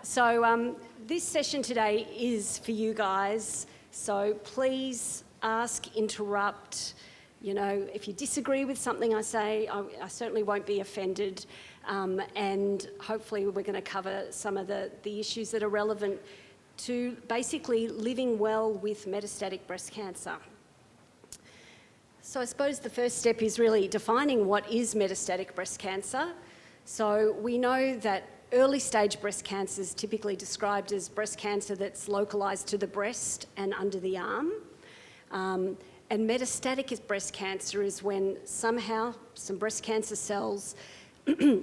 So this session today is for you guys. So please ask, interrupt. You know, if you disagree with something I say, I certainly won't be offended. And hopefully we're going to cover some of the issues that are relevant to basically living well with metastatic breast cancer. So I suppose the first step is really defining what is metastatic breast cancer. So we know that early stage breast cancer is typically described as breast cancer that's localised to the breast and under the arm. And metastatic breast cancer is when somehow some breast cancer cells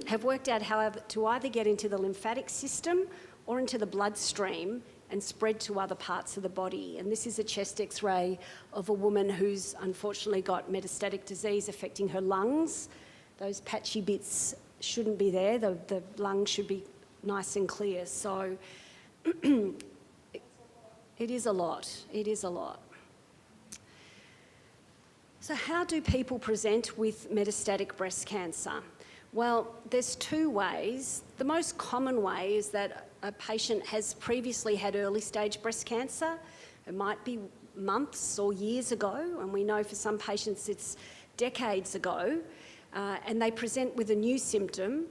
have worked out how to either get into the lymphatic system or into the bloodstream and spread to other parts of the body. And this is a chest X-ray of a woman who's unfortunately got metastatic disease affecting her lungs. Those patchy bits shouldn't be there. The lungs should be nice and clear. So it is a lot. It is a lot. So how do people present with metastatic breast cancer? Well, there's two ways. The most common way is that a patient has previously had early stage breast cancer. It might be months or years ago, and we know for some patients it's decades ago, and they present with a new symptom,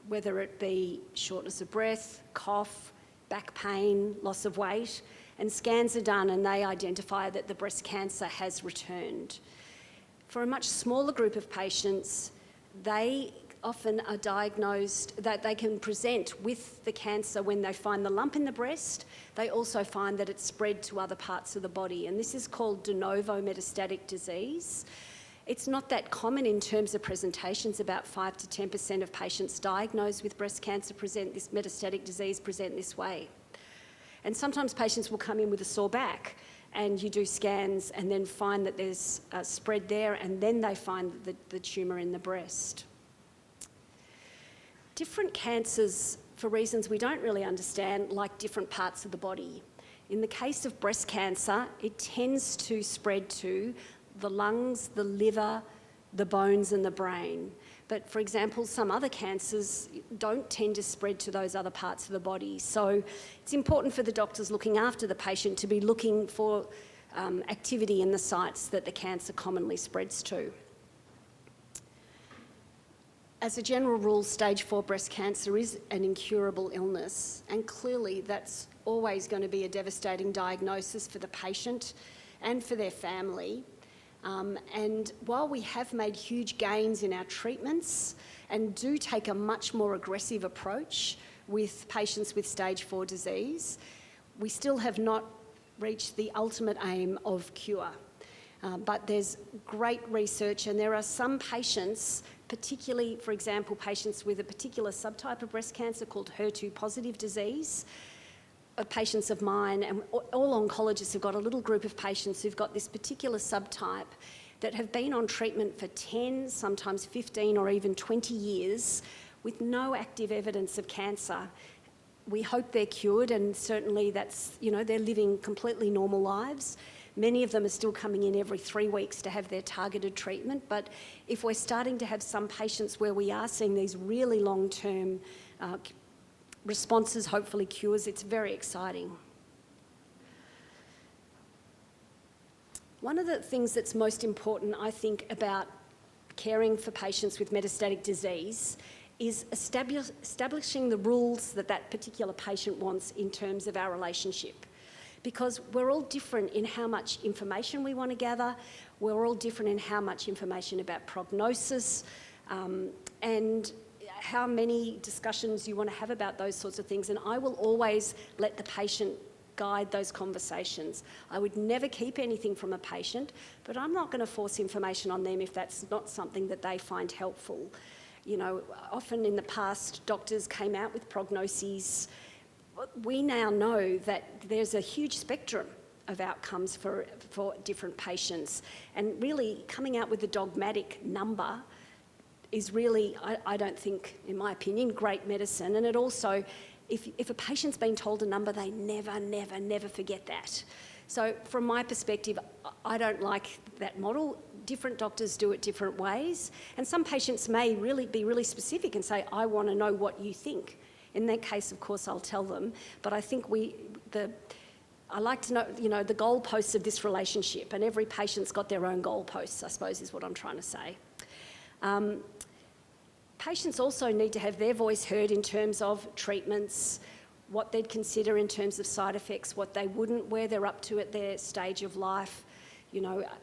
whether it be shortness of breath, cough, back pain, loss of weight, and scans are done and they identify that the breast cancer has returned. For a much smaller group of patients, they often are diagnosed that they can present with the cancer when they find the lump in the breast. They also find that it's spread to other parts of the body, and this is called de novo metastatic disease. It's not that common in terms of presentations. About 5 to 10% of patients diagnosed with breast cancer present this metastatic disease this way. And sometimes patients will come in with a sore back, and you do scans and then find that there's a spread there, and then they find the tumour in the breast. Different cancers, for reasons we don't really understand, like different parts of the body. In the case of breast cancer, it tends to spread to the lungs, the liver, the bones and the brain. But for example, some other cancers don't tend to spread to those other parts of the body. So it's important for the doctors looking after the patient to be looking for activity in the sites that the cancer commonly spreads to. As a general rule, stage 4 breast cancer is an incurable illness, and clearly that's always going to be a devastating diagnosis for the patient and for their family. And while we have made huge gains in our treatments and do take a much more aggressive approach with patients with stage 4 disease, we still have not reached the ultimate aim of cure. But there's great research, and there are some patients, particularly, for example, patients with a particular subtype of breast cancer called HER2 positive disease, patients of mine, and all oncologists have got a little group of patients who've got this particular subtype that have been on treatment for 10, sometimes 15 or even 20 years with no active evidence of cancer. We hope they're cured, and certainly that's, you know, they're living completely normal lives. Many of them are still coming in every 3 weeks to have their targeted treatment, but if we're starting to have some patients where we are seeing these really long-term responses, hopefully cures, it's very exciting. One of the things that's most important, I think, about caring for patients with metastatic disease is establishing the rules that that particular patient wants in terms of our relationship. Because we're all different in how much information we want to gather, we're all different in how much information about prognosis, and how many discussions you want to have about those sorts of things. And I will always let the patient guide those conversations. I would never keep anything from a patient, but I'm not going to force information on them if that's not something that they find helpful. You know, often in the past, doctors came out with prognoses. We now know that there's a huge spectrum of outcomes for different patients, and really coming out with a dogmatic number is really, I don't think, in my opinion, great medicine. And it also, if a patient's been told a number, they never forget that. So from my perspective, I don't like that model. Different doctors do it different ways, and some patients may really be really specific and say, I want to know what you think. In that case, of course, I'll tell them. But I think I like to know, the goalposts of this relationship, and every patient's got their own goalposts, I suppose is what I'm trying to say. Patients also need to have their voice heard in terms of treatments, what they'd consider in terms of side effects, what they wouldn't, where they're up to at their stage of life.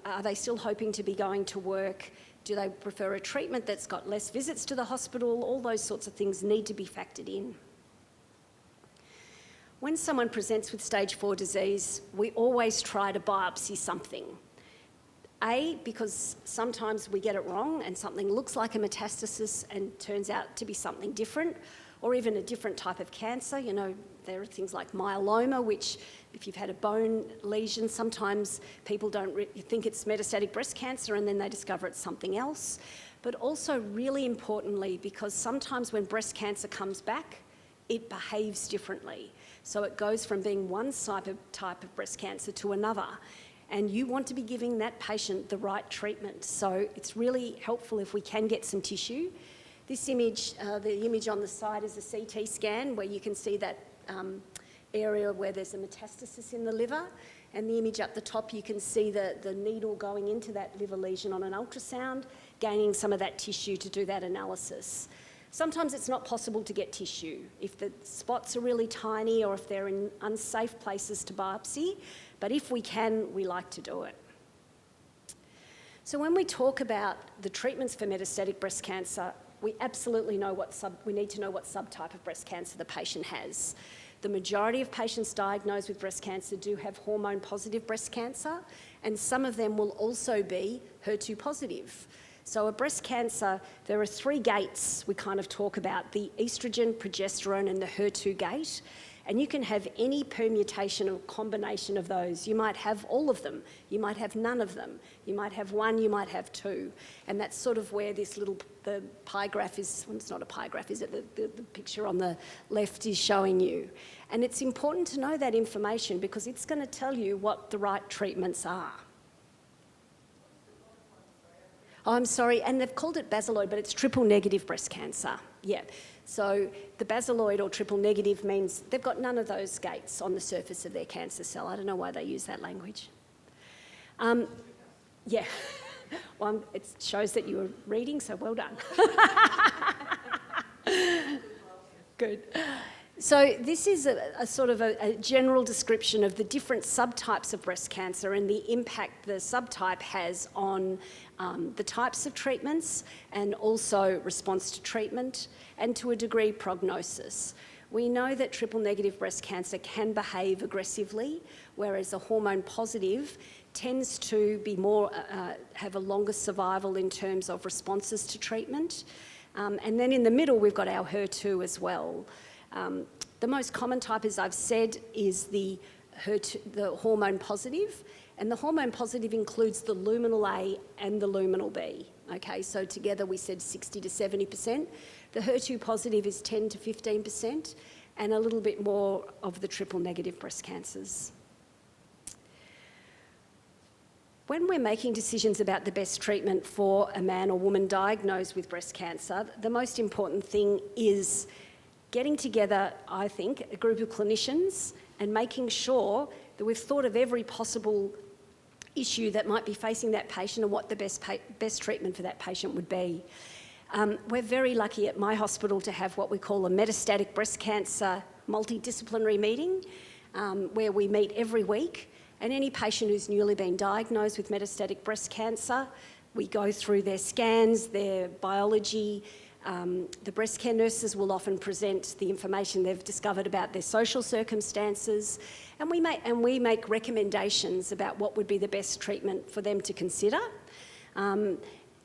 Are they still hoping to be going to work? Do they prefer a treatment that's got less visits to the hospital? All those sorts of things need to be factored in. When someone presents with stage 4 disease, we always try to biopsy something. Because sometimes we get it wrong and something looks like a metastasis and turns out to be something different, or even a different type of cancer. There are things like myeloma, which if you've had a bone lesion, sometimes people don't think it's metastatic breast cancer and then they discover it's something else. But also really importantly, because sometimes when breast cancer comes back, it behaves differently. So it goes from being one type of breast cancer to another. And you want to be giving that patient the right treatment. So it's really helpful if we can get some tissue. This image, the image on the side is a CT scan where you can see that area where there's a metastasis in the liver. And the image up the top, you can see the needle going into that liver lesion on an ultrasound, gaining some of that tissue to do that analysis. Sometimes it's not possible to get tissue if the spots are really tiny or if they're in unsafe places to biopsy, but if we can, we like to do it. So when we talk about the treatments for metastatic breast cancer, we absolutely know we need to know what subtype of breast cancer the patient has. The majority of patients diagnosed with breast cancer do have hormone-positive breast cancer, and some of them will also be HER2 positive. So a breast cancer, there are 3 gates we kind of talk about, the estrogen, progesterone and the HER2 gate. And you can have any permutation or combination of those. You might have all of them. You might have none of them. You might have 1, you might have 2. And that's sort of where the pie graph is, well, it's not a pie graph, is it? The picture on the left is showing you. And it's important to know that information because it's going to tell you what the right treatments are. Oh, I'm sorry, and they've called it basiloid, but it's triple-negative breast cancer. Yeah. So the basiloid or triple-negative means they've got none of those gates on the surface of their cancer cell. I don't know why they use that language. Yeah. Well, it shows that you were reading, so well done. Good. So this is a sort of a general description of the different subtypes of breast cancer and the impact the subtype has on the types of treatments and also response to treatment and to a degree prognosis. We know that triple-negative breast cancer can behave aggressively, whereas a hormone-positive tends to be more, have a longer survival in terms of responses to treatment. And then in the middle, we've got our HER2 as well. The most common type, as I've said, is the hormone positive, and the hormone positive includes the luminal A and the luminal B. Okay, so together we said 60 to 70%. The HER2 positive is 10 to 15%, and a little bit more of the triple-negative breast cancers. When we're making decisions about the best treatment for a man or woman diagnosed with breast cancer, the most important thing is getting together, I think, a group of clinicians and making sure that we've thought of every possible issue that might be facing that patient and what the best treatment for that patient would be. We're very lucky at my hospital to have what we call a metastatic breast cancer multidisciplinary meeting where we meet every week, and any patient who's newly been diagnosed with metastatic breast cancer, we go through their scans, their biology. The breast care nurses will often present the information they've discovered about their social circumstances, and we make recommendations about what would be the best treatment for them to consider.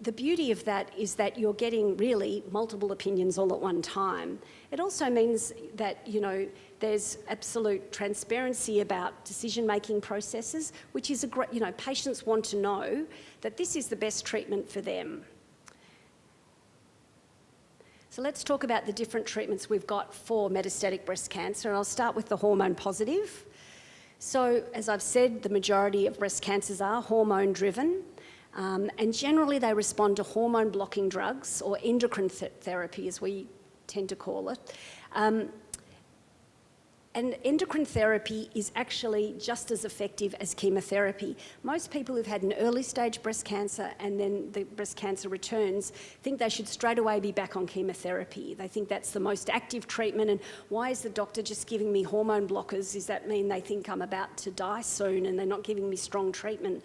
The beauty of that is that you're getting really multiple opinions all at one time. It also means that, there's absolute transparency about decision-making processes, which is patients want to know that this is the best treatment for them. So let's talk about the different treatments we've got for metastatic breast cancer, and I'll start with the hormone positive. So, as I've said, the majority of breast cancers are hormone-driven, and generally they respond to hormone-blocking drugs or endocrine therapy, as we tend to call it. And endocrine therapy is actually just as effective as chemotherapy. Most people who've had an early stage breast cancer and then the breast cancer returns think they should straight away be back on chemotherapy. They think that's the most active treatment, and why is the doctor just giving me hormone blockers? Does that mean they think I'm about to die soon and they're not giving me strong treatment?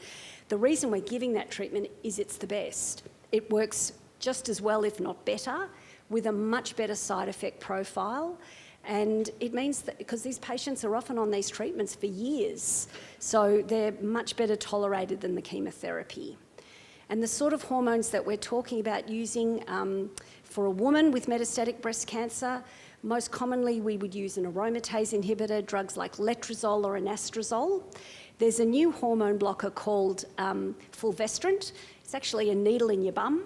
The reason we're giving that treatment is it's the best. It works just as well, if not better, with a much better side effect profile. And it means that because these patients are often on these treatments for years, so they're much better tolerated than the chemotherapy. And the sort of hormones that we're talking about using for a woman with metastatic breast cancer, most commonly we would use an aromatase inhibitor, drugs like letrozole or anastrozole. There's a new hormone blocker called fulvestrant. It's actually a needle in your bum.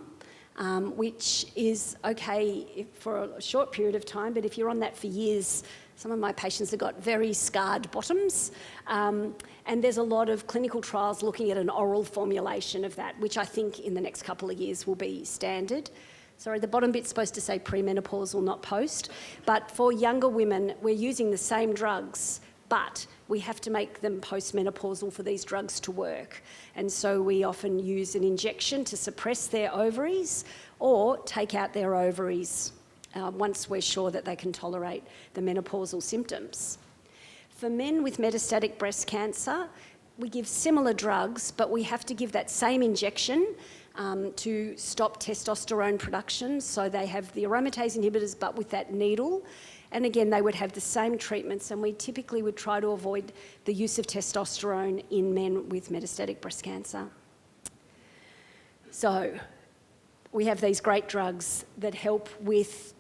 Which is okay for a short period of time, but if you're on that for years, some of my patients have got very scarred bottoms, and there's a lot of clinical trials looking at an oral formulation of that, which I think in the next couple of years will be standard. Sorry, the bottom bit's supposed to say premenopausal, not post, but for younger women, we're using the same drugs, but we have to make them postmenopausal for these drugs to work. And so we often use an injection to suppress their ovaries or take out their ovaries once we're sure that they can tolerate the menopausal symptoms. For men with metastatic breast cancer, we give similar drugs, but we have to give that same injection to stop testosterone production. So they have the aromatase inhibitors, but with that needle. And again, they would have the same treatments, and we typically would try to avoid the use of testosterone in men with metastatic breast cancer. So we have these great drugs that help with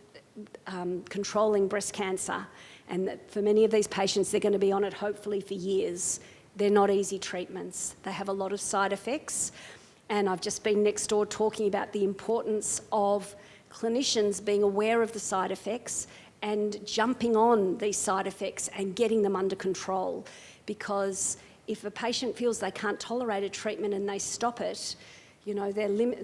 controlling breast cancer, and that for many of these patients, they're going to be on it hopefully for years. They're not easy treatments. They have a lot of side effects, and I've just been next door talking about the importance of clinicians being aware of the side effects and jumping on these side effects and getting them under control. Because if a patient feels they can't tolerate a treatment and they stop it, you know,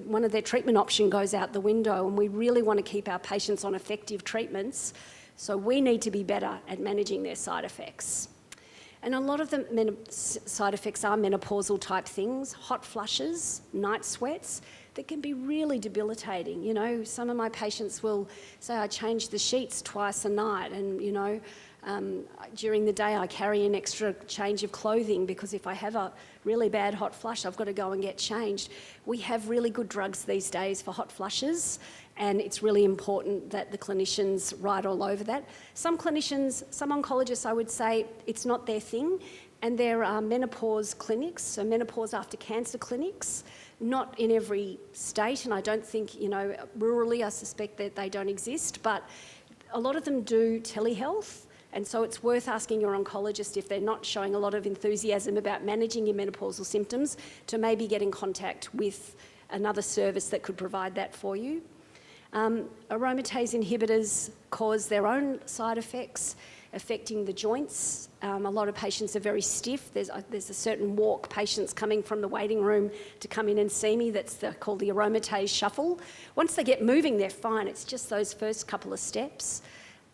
one of their treatment options goes out the window, and we really want to keep our patients on effective treatments. So we need to be better at managing their side effects. And a lot of the side effects are menopausal type things, hot flushes, night sweats, that can be really debilitating. You know, some of my patients will say, I change the sheets twice a night, and, you know, during the day I carry an extra change of clothing because if I have a really bad hot flush, I've got to go and get changed. We have really good drugs these days for hot flushes, and it's really important that the clinicians write all over that. Some clinicians, some oncologists, I would say, it's not their thing, and there are menopause clinics, so menopause after cancer clinics, not in every state, and I don't think, you know, rurally I suspect that they don't exist, but a lot of them do telehealth, and so it's worth asking your oncologist if they're not showing a lot of enthusiasm about managing your menopausal symptoms to maybe get in contact with another service that could provide that for you. Aromatase inhibitors cause their own side effects, affecting the joints. A lot of patients are very stiff. There's a certain walk, patients coming from the waiting room to come in and see me, that's called the aromatase shuffle. Once they get moving, they're fine. It's just those first couple of steps.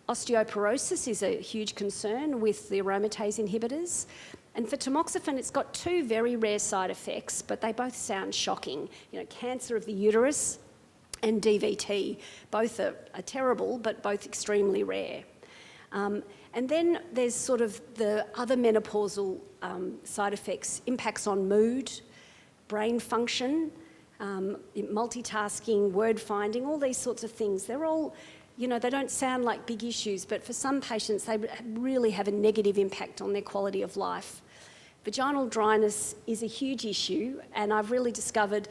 Osteoporosis is a huge concern with the aromatase inhibitors. And for tamoxifen, it's got two very rare side effects, but they both sound shocking. You know, cancer of the uterus and DVT, both are terrible, but both extremely rare. And then there's sort of the other menopausal side effects, impacts on mood, brain function, multitasking, word finding, all these sorts of things. They're all, you know, they don't sound like big issues, but for some patients, they really have a negative impact on their quality of life. Vaginal dryness is a huge issue, and I've really discovered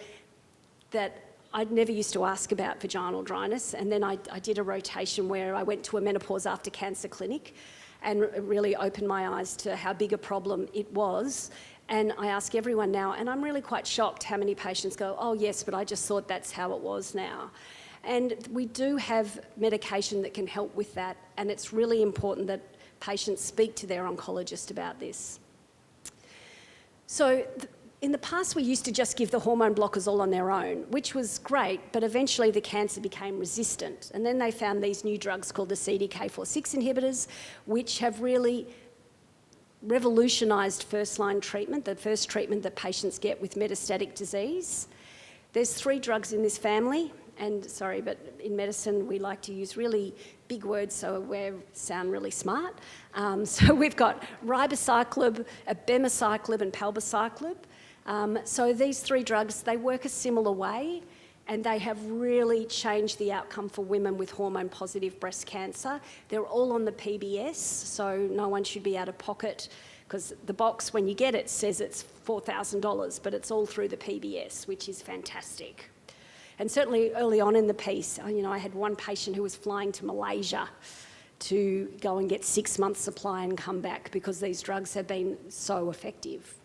that I'd never used to ask about vaginal dryness, and then I did a rotation where I went to a menopause after cancer clinic and it really opened my eyes to how big a problem it was. And I ask everyone now, and I'm really quite shocked how many patients go, oh yes, but I just thought that's how it was now. And we do have medication that can help with that, and it's really important that patients speak to their oncologist about this. So In the past, we used to just give the hormone blockers all on their own, which was great, but eventually the cancer became resistant. And then they found these new drugs called the CDK4/6 inhibitors, which have really revolutionised first-line treatment, the first treatment that patients get with metastatic disease. There's 3 drugs in this family, and sorry, but in medicine we like to use really big words so we sound really smart. So we've got ribociclib, abemaciclib and palbociclib. So these 3 drugs, they work a similar way, and they have really changed the outcome for women with hormone-positive breast cancer. They're all on the PBS, so no one should be out of pocket, because the box, when you get it, says it's $4,000, but it's all through the PBS, which is fantastic. And certainly early on in the piece, I had one patient who was flying to Malaysia to go and get 6 months' supply and come back because these drugs have been so effective.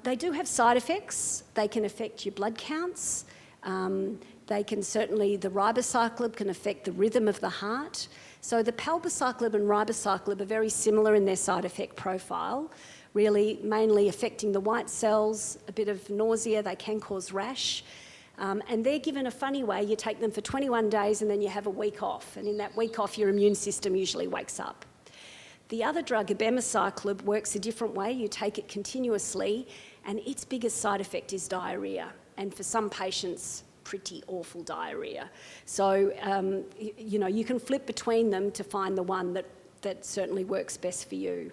They do have side effects. They can affect your blood counts. The ribociclib can affect the rhythm of the heart. So the palbociclib and ribociclib are very similar in their side effect profile, really mainly affecting the white cells, a bit of nausea, they can cause rash. And they're given a funny way. You take them for 21 days and then you have a week off. And in that week off, your immune system usually wakes up. The other drug, abemaciclib, works a different way. You take it continuously, and its biggest side effect is diarrhoea, and for some patients, pretty awful diarrhoea. So, you can flip between them to find the one that certainly works best for you.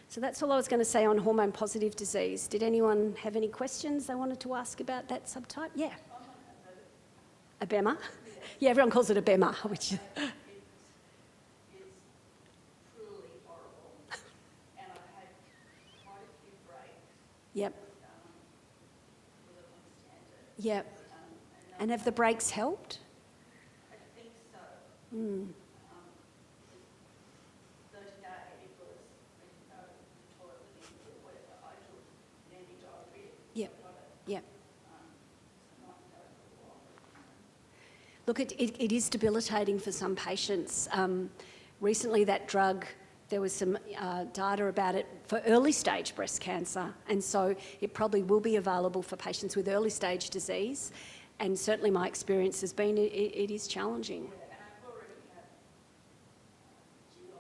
So that's all I was going to say on hormone-positive disease. Did anyone have any questions they wanted to ask about that subtype? Yeah. Abema? Yeah, everyone calls it Abema, which... Yep. Yep. And have the breaks helped? I think so. 30 days was the toilet or whatever. I took an anti-diarrhea. Yep. Yep. Look, it is debilitating for some patients. Recently, that drug, there was some data about it for early stage breast cancer, and so it probably will be available for patients with early stage disease, and certainly my experience has been it is challenging. Yeah, and I've already had GI.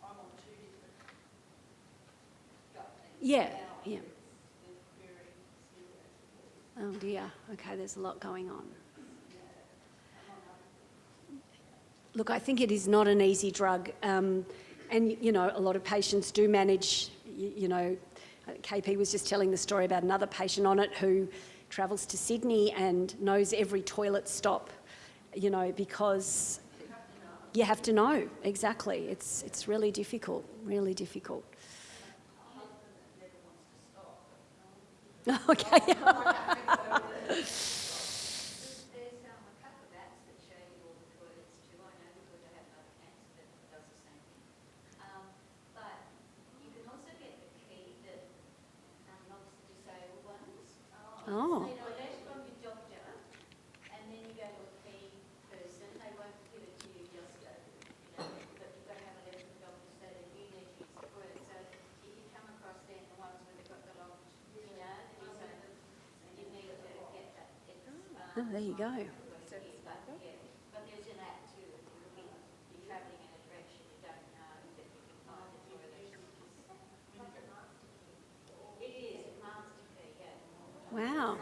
I'm on 2 different gut things. Yeah, now yeah. It's very serious. Oh dear, okay, there's a lot going on. Look, I think it is not an easy drug, and a lot of patients do manage, KP was just telling the story about another patient on it who travels to Sydney and knows every toilet stop, because you have to know, exactly. It's really difficult, really difficult. Okay. Oh. So you know, a letter from your doctor, and then you go to a key person. They won't give it to you just, but you've got to have a letter from the doctor so that you need to use the word. So if you come across then the ones where they've got the long, then you need to get that. Oh, there you go. But there's an app too. If you're travelling in a direction you don't know, that you can find the toilet. It is a master key, yeah. Wow.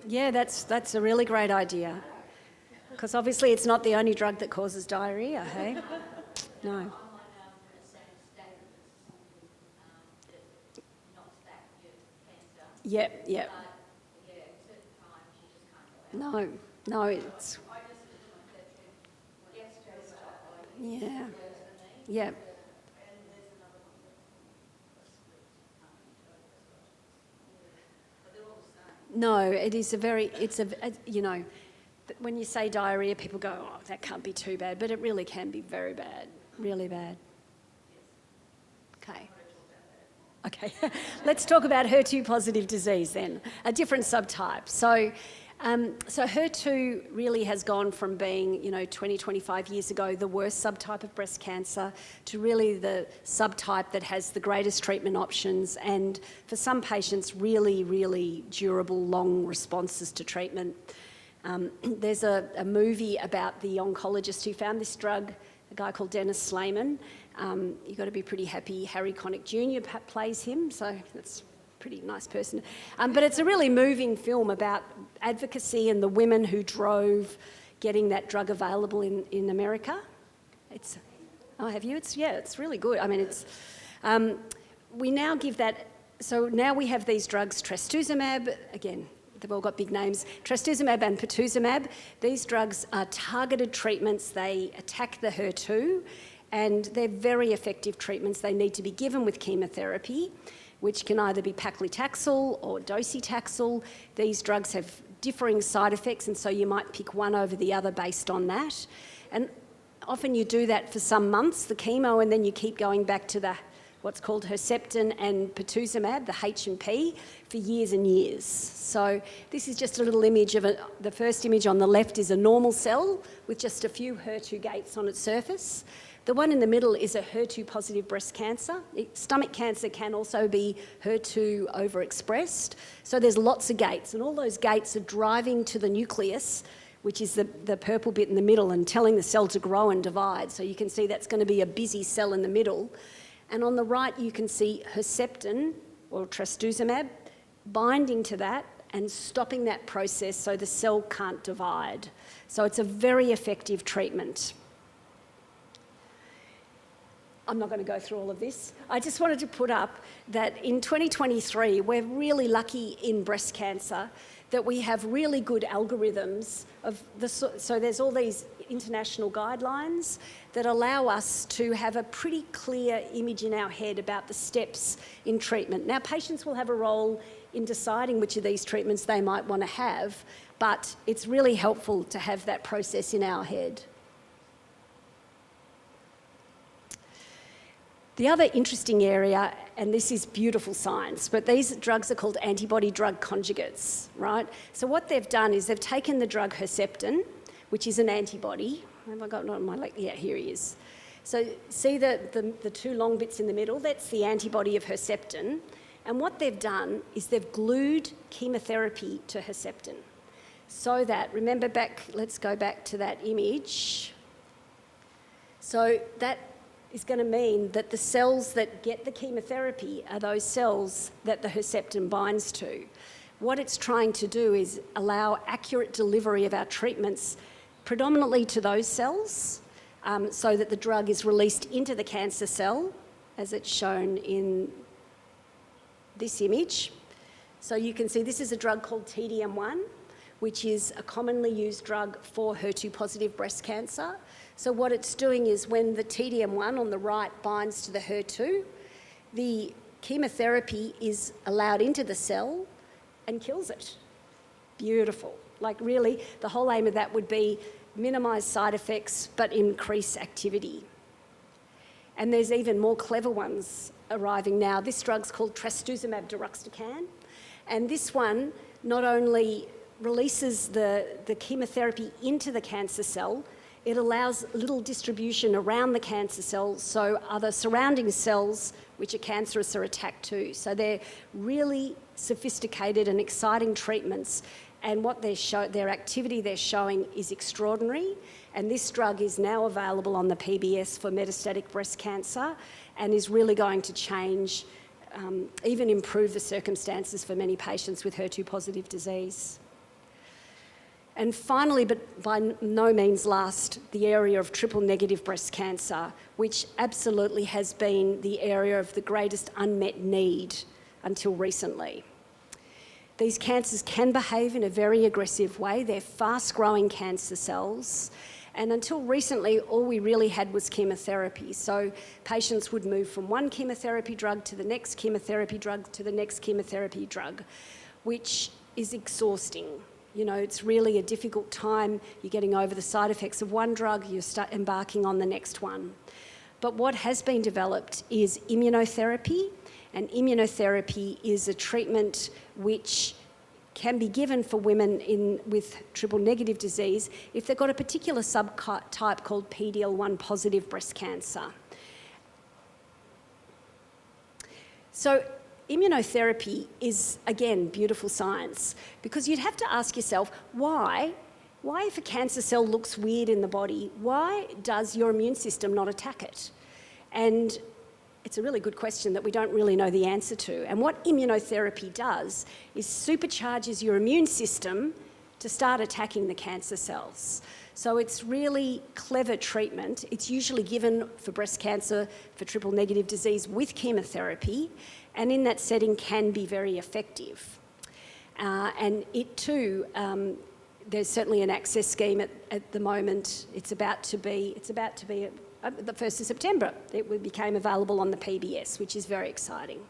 Yeah, that's a really great idea. Because obviously it's not the only drug that causes diarrhoea, hey? No. Yep, yep. No, it's... Yeah. Yep. No, it is when you say diarrhoea, people go, oh, that can't be too bad, but it really can be very bad, really bad. Okay, let's talk about HER2 positive disease then, a different subtype. So So HER2 really has gone from being, 20, 25 years ago, the worst subtype of breast cancer to really the subtype that has the greatest treatment options and for some patients really, really durable, long responses to treatment. There's a movie about the oncologist who found this drug, a guy called Dennis Slayman. You've got to be pretty happy Harry Connick Jr. plays him, so that's pretty nice person. But it's a really moving film about advocacy and the women who drove getting that drug available in America. Have you? It's really good. I mean, we now give that, so now we have these drugs, trastuzumab, again, they've all got big names, trastuzumab and pertuzumab. These drugs are targeted treatments. They attack the HER2, and they're very effective treatments. They need to be given with chemotherapy, which can either be paclitaxel or docetaxel. These drugs have differing side effects, and so you might pick one over the other based on that. And often you do that for some months, the chemo, and then you keep going back to what's called Herceptin and pertuzumab, the H&P, for years and years. So this is just a little image of the first image on the left is a normal cell with just a few HER2 gates on its surface. The one in the middle is a HER2-positive breast cancer. Stomach cancer can also be HER2 overexpressed. So there's lots of gates, and all those gates are driving to the nucleus, which is the purple bit in the middle, and telling the cell to grow and divide. So you can see that's going to be a busy cell in the middle. And on the right, you can see Herceptin, or trastuzumab, binding to that and stopping that process so the cell can't divide. So it's a very effective treatment. I'm not going to go through all of this. I just wanted to put up that in 2023, we're really lucky in breast cancer that we have really good algorithms so there's all these international guidelines that allow us to have a pretty clear image in our head about the steps in treatment. Now, patients will have a role in deciding which of these treatments they might want to have, but it's really helpful to have that process in our head. The other interesting area, and this is beautiful science, but these drugs are called antibody-drug conjugates, right? So what they've done is they've taken the drug Herceptin, which is an antibody. Have I got it on my leg? Yeah, here he is. So see the two long bits in the middle? That's the antibody of Herceptin. And what they've done is they've glued chemotherapy to Herceptin. So that, remember back, let's go back to that image. So that is going to mean that the cells that get the chemotherapy are those cells that the Herceptin binds to. What it's trying to do is allow accurate delivery of our treatments predominantly to those cells so that the drug is released into the cancer cell, as it's shown in this image. So you can see this is a drug called TDM1, which is a commonly used drug for HER2-positive breast cancer. So what it's doing is when the TDM1 on the right binds to the HER2, the chemotherapy is allowed into the cell and kills it. Beautiful. Like really, the whole aim of that would be minimise side effects but increase activity. And there's even more clever ones arriving now. This drug's called trastuzumab deruxtecan, and this one not only releases the chemotherapy into the cancer cell, it allows little distribution around the cancer cell so other surrounding cells which are cancerous are attacked too. So they're really sophisticated and exciting treatments, and what their activity they're showing is extraordinary. And this drug is now available on the PBS for metastatic breast cancer and is really going to change, even improve the circumstances for many patients with HER2-positive disease. And finally, but by no means last, the area of triple-negative breast cancer, which absolutely has been the area of the greatest unmet need until recently. These cancers can behave in a very aggressive way. They're fast-growing cancer cells. And until recently, all we really had was chemotherapy. So patients would move from one chemotherapy drug to the next chemotherapy drug to the next chemotherapy drug, which is exhausting. You know, it's really a difficult time. You're getting over the side effects of one drug, you start embarking on the next one. But what has been developed is immunotherapy, and immunotherapy is a treatment which can be given for women with triple-negative disease if they've got a particular subtype called PD-L1 positive breast cancer. So immunotherapy is, again, beautiful science, because you'd have to ask yourself, why if a cancer cell looks weird in the body, why does your immune system not attack it? And it's a really good question that we don't really know the answer to. And what immunotherapy does is supercharges your immune system to start attacking the cancer cells. So it's really clever treatment. It's usually given for breast cancer, for triple-negative disease with chemotherapy, and in that setting can be very effective. And it too, there's certainly an access scheme at the moment. It's about to be the 1st of September. It became available on the PBS, which is very exciting.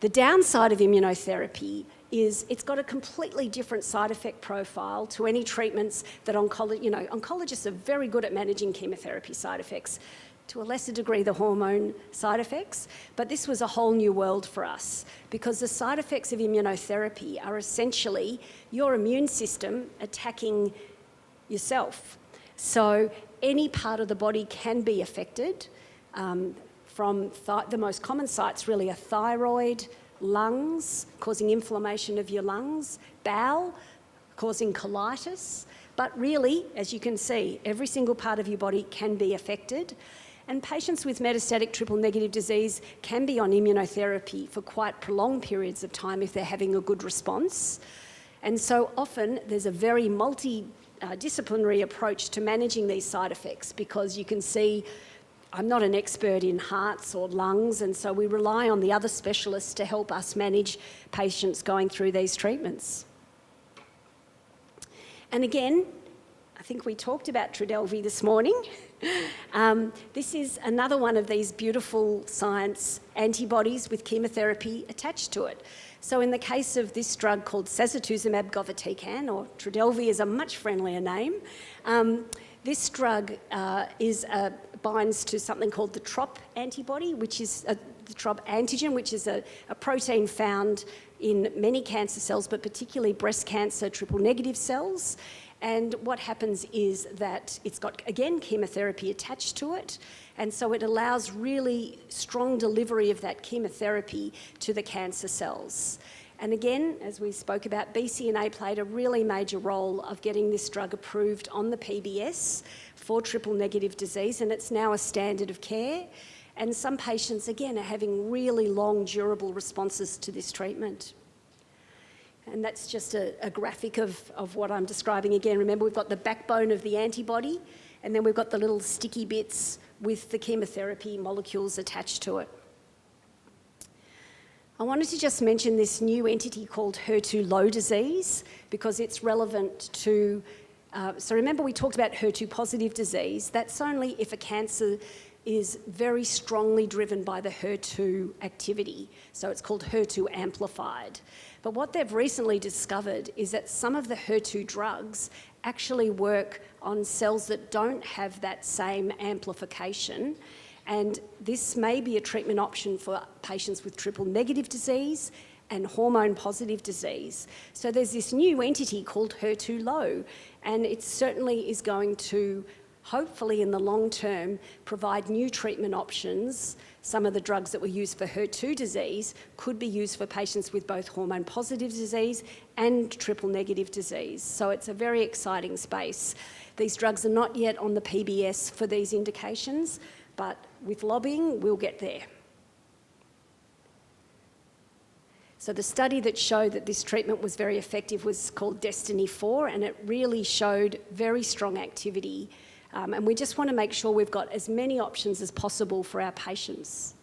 The downside of immunotherapy is it's got a completely different side effect profile to any treatments that oncologists are very good at managing chemotherapy side effects, to a lesser degree the hormone side effects, but this was a whole new world for us because the side effects of immunotherapy are essentially your immune system attacking yourself. So any part of the body can be affected. From the most common sites really are thyroid, lungs, causing inflammation of your lungs, bowel, causing colitis. But really, as you can see, every single part of your body can be affected. And patients with metastatic triple-negative disease can be on immunotherapy for quite prolonged periods of time if they're having a good response. And so often there's a very multidisciplinary approach to managing these side effects, because you can see I'm not an expert in hearts or lungs, and so we rely on the other specialists to help us manage patients going through these treatments. And again, I think we talked about Trodelvy this morning. This is another one of these beautiful science antibodies with chemotherapy attached to it. So in the case of this drug called sacituzumab govitecan, or Trodelvy is a much friendlier name, this drug binds to something called the TROP antibody, which is the TROP antigen, which is a protein found in many cancer cells, but particularly breast cancer triple-negative cells. And what happens is that it's got, again, chemotherapy attached to it, and so it allows really strong delivery of that chemotherapy to the cancer cells. And again, as we spoke about, BCNA played a really major role of getting this drug approved on the PBS for triple-negative disease, and it's now a standard of care. And some patients, again, are having really long, durable responses to this treatment. And that's just a graphic of what I'm describing again. Remember, we've got the backbone of the antibody, and then we've got the little sticky bits with the chemotherapy molecules attached to it. I wanted to just mention this new entity called HER2-low disease, because it's relevant to... so remember, we talked about HER2-positive disease. That's only if a cancer is very strongly driven by the HER2 activity. So it's called HER2 amplified. But what they've recently discovered is that some of the HER2 drugs actually work on cells that don't have that same amplification. And this may be a treatment option for patients with triple-negative disease and hormone-positive disease. So there's this new entity called HER2-low, and it certainly is going to, hopefully in the long term, provide new treatment options. Some of the drugs that were used for HER2 disease could be used for patients with both hormone-positive disease and triple-negative disease. So it's a very exciting space. These drugs are not yet on the PBS for these indications, but with lobbying, we'll get there. So the study that showed that this treatment was very effective was called Destiny-4, and it really showed very strong activity. And we just want to make sure we've got as many options as possible for our patients.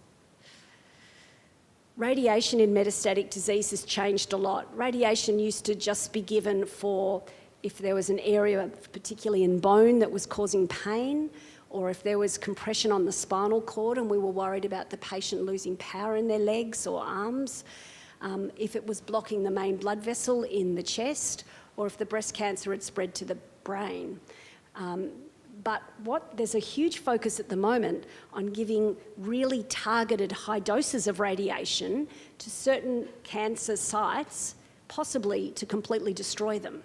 Radiation in metastatic disease has changed a lot. Radiation used to just be given for if there was an area, particularly in bone, that was causing pain, or if there was compression on the spinal cord and we were worried about the patient losing power in their legs or arms, if it was blocking the main blood vessel in the chest, or if the breast cancer had spread to the brain. But there's a huge focus at the moment on giving really targeted high doses of radiation to certain cancer sites possibly to completely destroy them.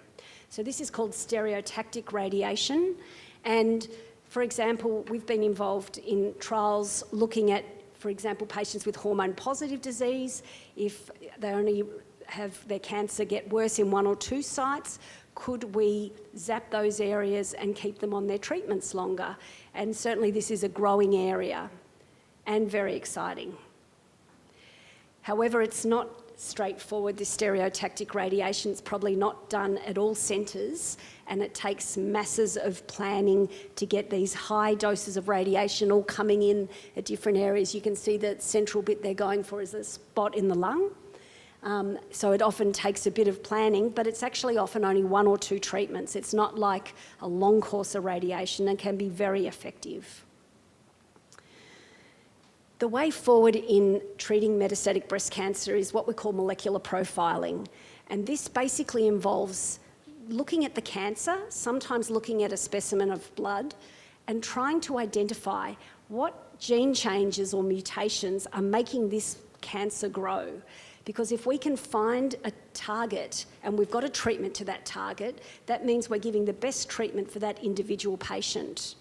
So this is called stereotactic radiation. And for example, we've been involved in trials looking at, for example, patients with hormone-positive disease. If they only have their cancer get worse in 1 or 2 sites, could we zap those areas and keep them on their treatments longer? And certainly this is a growing area and very exciting. However, it's not straightforward, this stereotactic radiation. It's probably not done at all centres, and it takes masses of planning to get these high doses of radiation all coming in at different areas. You can see the central bit they're going for is a spot in the lung. So it often takes a bit of planning, but it's actually often only 1 or 2 treatments. It's not like a long course of radiation and can be very effective. The way forward in treating metastatic breast cancer is what we call molecular profiling. And this basically involves looking at the cancer, sometimes looking at a specimen of blood, and trying to identify what gene changes or mutations are making this cancer grow. Because if we can find a target and we've got a treatment to that target, that means we're giving the best treatment for that individual patient.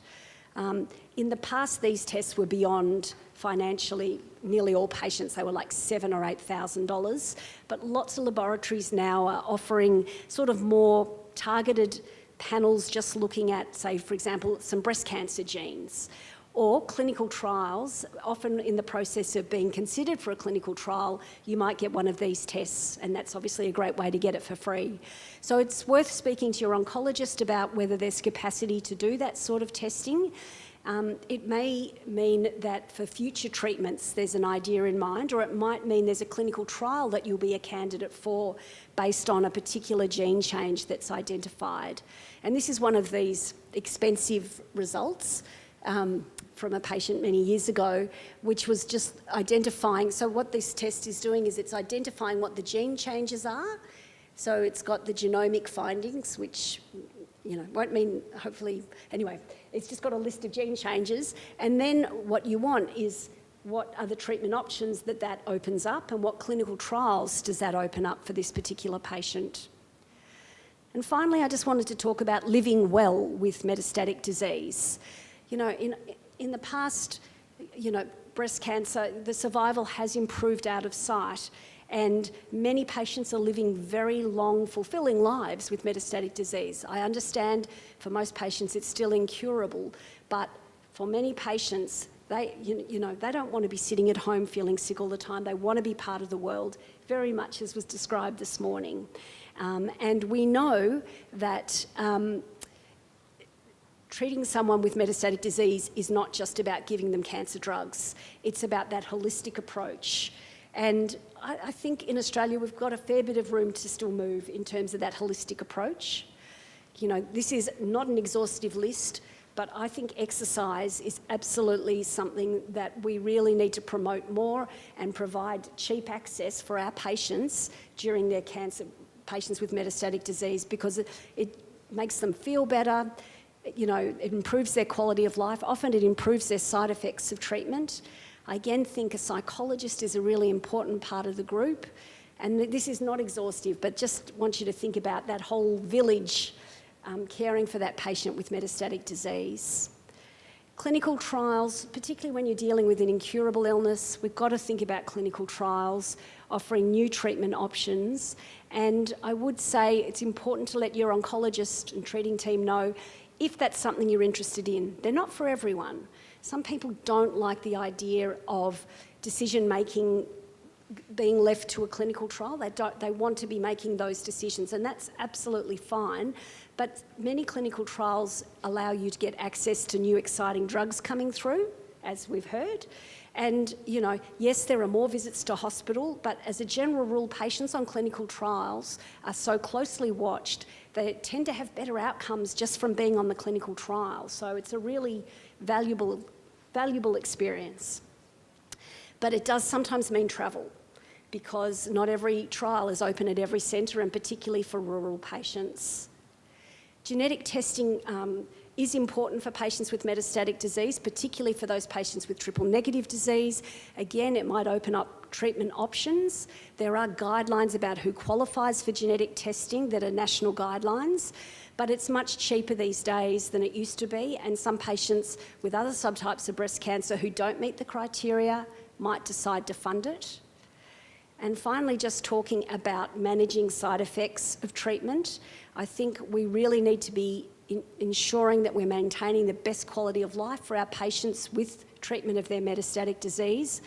In the past, these tests were beyond financially nearly all patients. They were like $7,000 or $8,000. But lots of laboratories now are offering sort of more targeted panels just looking at, say, for example, some breast cancer genes. Or clinical trials, often in the process of being considered for a clinical trial, you might get one of these tests, and that's obviously a great way to get it for free. So it's worth speaking to your oncologist about whether there's capacity to do that sort of testing. It may mean that for future treatments there's an idea in mind, or it might mean there's a clinical trial that you'll be a candidate for based on a particular gene change that's identified. And this is one of these expensive results from a patient many years ago, which was just identifying. So what this test is doing is it's identifying what the gene changes are. So it's got the genomic findings, which, you know, won't mean, hopefully, anyway, it's just got a list of gene changes. And then what you want is what are the treatment options that opens up, and what clinical trials does that open up for this particular patient. And finally, I just wanted to talk about living well with metastatic disease. You know, in the past, you know, breast cancer, the survival has improved out of sight, and many patients are living very long, fulfilling lives with metastatic disease. I understand for most patients it's still incurable, but for many patients, they don't want to be sitting at home feeling sick all the time. They want to be part of the world, very much as was described this morning. And we know that treating someone with metastatic disease is not just about giving them cancer drugs. It's about that holistic approach. And I think in Australia we've got a fair bit of room to still move in terms of that holistic approach. You know, this is not an exhaustive list, but I think exercise is absolutely something that we really need to promote more and provide cheap access for our patients during their cancer, patients with metastatic disease, because it makes them feel better. You know, it improves their quality of life. Often it improves their side effects of treatment. I again think a psychologist is a really important part of the group. And this is not exhaustive, but just want you to think about that whole village caring for that patient with metastatic disease. Clinical trials, particularly when you're dealing with an incurable illness, we've got to think about clinical trials, offering new treatment options. And I would say it's important to let your oncologist and treating team know if that's something you're interested in. They're not for everyone. Some people don't like the idea of decision-making being left to a clinical trial. They want to be making those decisions, and that's absolutely fine. But many clinical trials allow you to get access to new exciting drugs coming through, as we've heard. And, you know, yes, there are more visits to hospital, but as a general rule, patients on clinical trials are so closely watched, they tend to have better outcomes just from being on the clinical trial. So it's a really valuable experience. But it does sometimes mean travel, because not every trial is open at every centre, and particularly for rural patients. Genetic testing is important for patients with metastatic disease, particularly for those patients with triple-negative disease. Again, it might open up treatment options. There are guidelines about who qualifies for genetic testing that are national guidelines, but it's much cheaper these days than it used to be, and some patients with other subtypes of breast cancer who don't meet the criteria might decide to fund it. And finally, just talking about managing side effects of treatment, I think we really need to be ensuring that we're maintaining the best quality of life for our patients with treatment of their metastatic disease,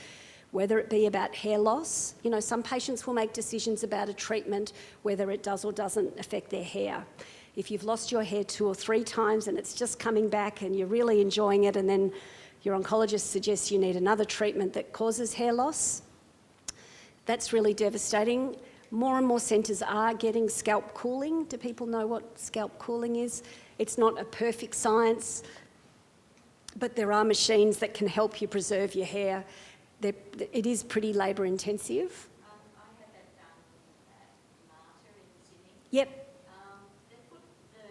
whether it be about hair loss. You know, some patients will make decisions about a treatment whether it does or doesn't affect their hair. If you've lost your hair 2 or 3 times and it's just coming back and you're really enjoying it, and then your oncologist suggests you need another treatment that causes hair loss, that's really devastating. More and more centres are getting scalp cooling. Do people know what scalp cooling is? It's not a perfect science, but there are machines that can help you preserve your hair. It is pretty labour intensive. I had that done at Marta in Sydney. Yep. They put the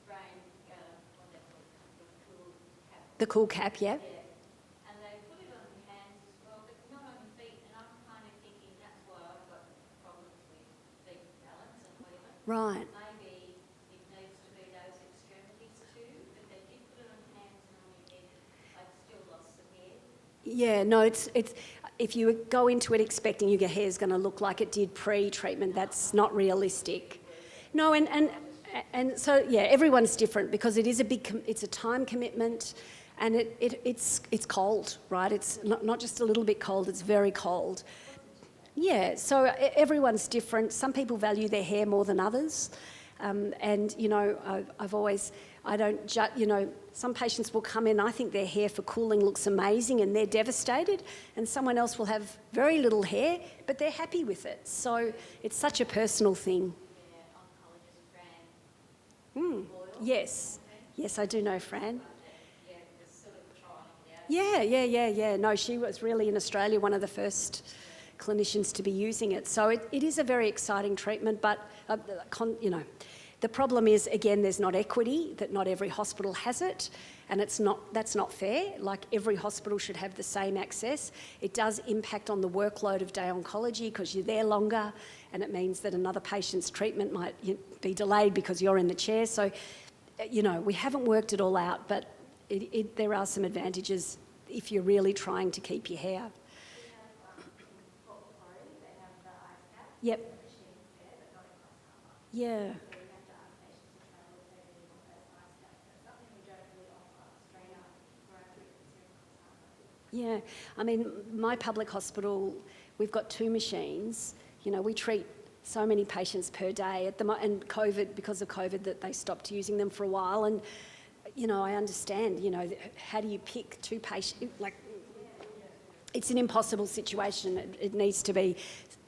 brain, what they call it, the cool cap. The cool cap, yeah. Yeah. And they put it on your hands as well, but not on your feet. And I'm kind of thinking that's why I've got problems with feet balance and whatever. Right. Maybe it needs to be those extremities too, but they did put it on hands and on your head. I've still lost some hair. Yeah, no, it's if you go into it expecting your hair's going to look like it did pre-treatment, that's not realistic. No, and so yeah, everyone's different because it is it's a time commitment, and it's cold, right? It's not just a little bit cold; it's very cold. Yeah, so everyone's different. Some people value their hair more than others, and you know, I don't judge. You know, some patients will come in. I think their hair for cooling looks amazing, and they're devastated. And someone else will have very little hair, but they're happy with it. So it's such a personal thing. Yes, yes, I do know Fran. Yeah. No, she was really in Australia one of the first clinicians to be using it. So it is a very exciting treatment, but you know, the problem is, again, there's not equity, that not every hospital has it, and that's not fair. Like, every hospital should have the same access. It does impact on the workload of day oncology because you're there longer, and it means that another patient's treatment might be delayed because you're in the chair. So, you know, we haven't worked it all out, but there are some advantages if you're really trying to keep your hair. Yep. Yeah. Yeah, I mean, my public hospital, we've got 2 machines. You know, we treat so many patients per day and COVID, because of COVID, that they stopped using them for a while. And, you know, I understand, you know, how do you pick 2 patients? Like, it's an impossible situation. It needs to be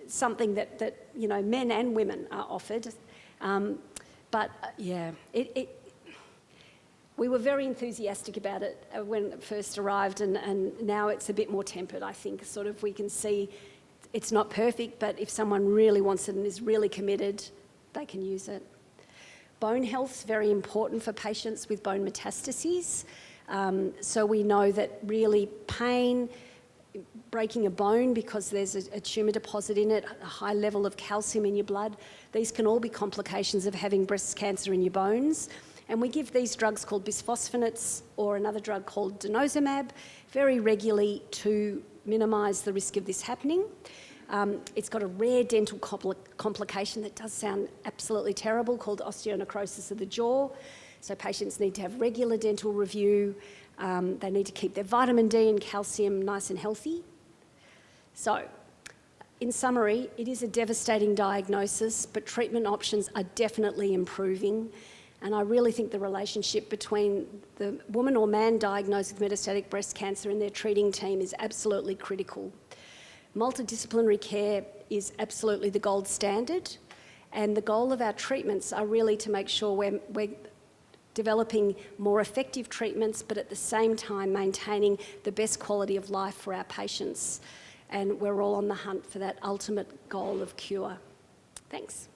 something that you know, men and women are offered. Yeah, we were very enthusiastic about it when it first arrived, and now it's a bit more tempered, I think. Sort of, we can see it's not perfect, but if someone really wants it and is really committed, they can use it. Bone health is very important for patients with bone metastases. So we know that really pain, breaking a bone because there's a tumour deposit in it, a high level of calcium in your blood, these can all be complications of having breast cancer in your bones. And we give these drugs called bisphosphonates, or another drug called denosumab, very regularly to minimise the risk of this happening. It's got a rare dental complication that does sound absolutely terrible, called osteonecrosis of the jaw. So patients need to have regular dental review. They need to keep their vitamin D and calcium nice and healthy. So, in summary, it is a devastating diagnosis, but treatment options are definitely improving. And I really think the relationship between the woman or man diagnosed with metastatic breast cancer and their treating team is absolutely critical. Multidisciplinary care is absolutely the gold standard, and the goal of our treatments are really to make sure we're developing more effective treatments, but at the same time maintaining the best quality of life for our patients. And we're all on the hunt for that ultimate goal of cure. Thanks.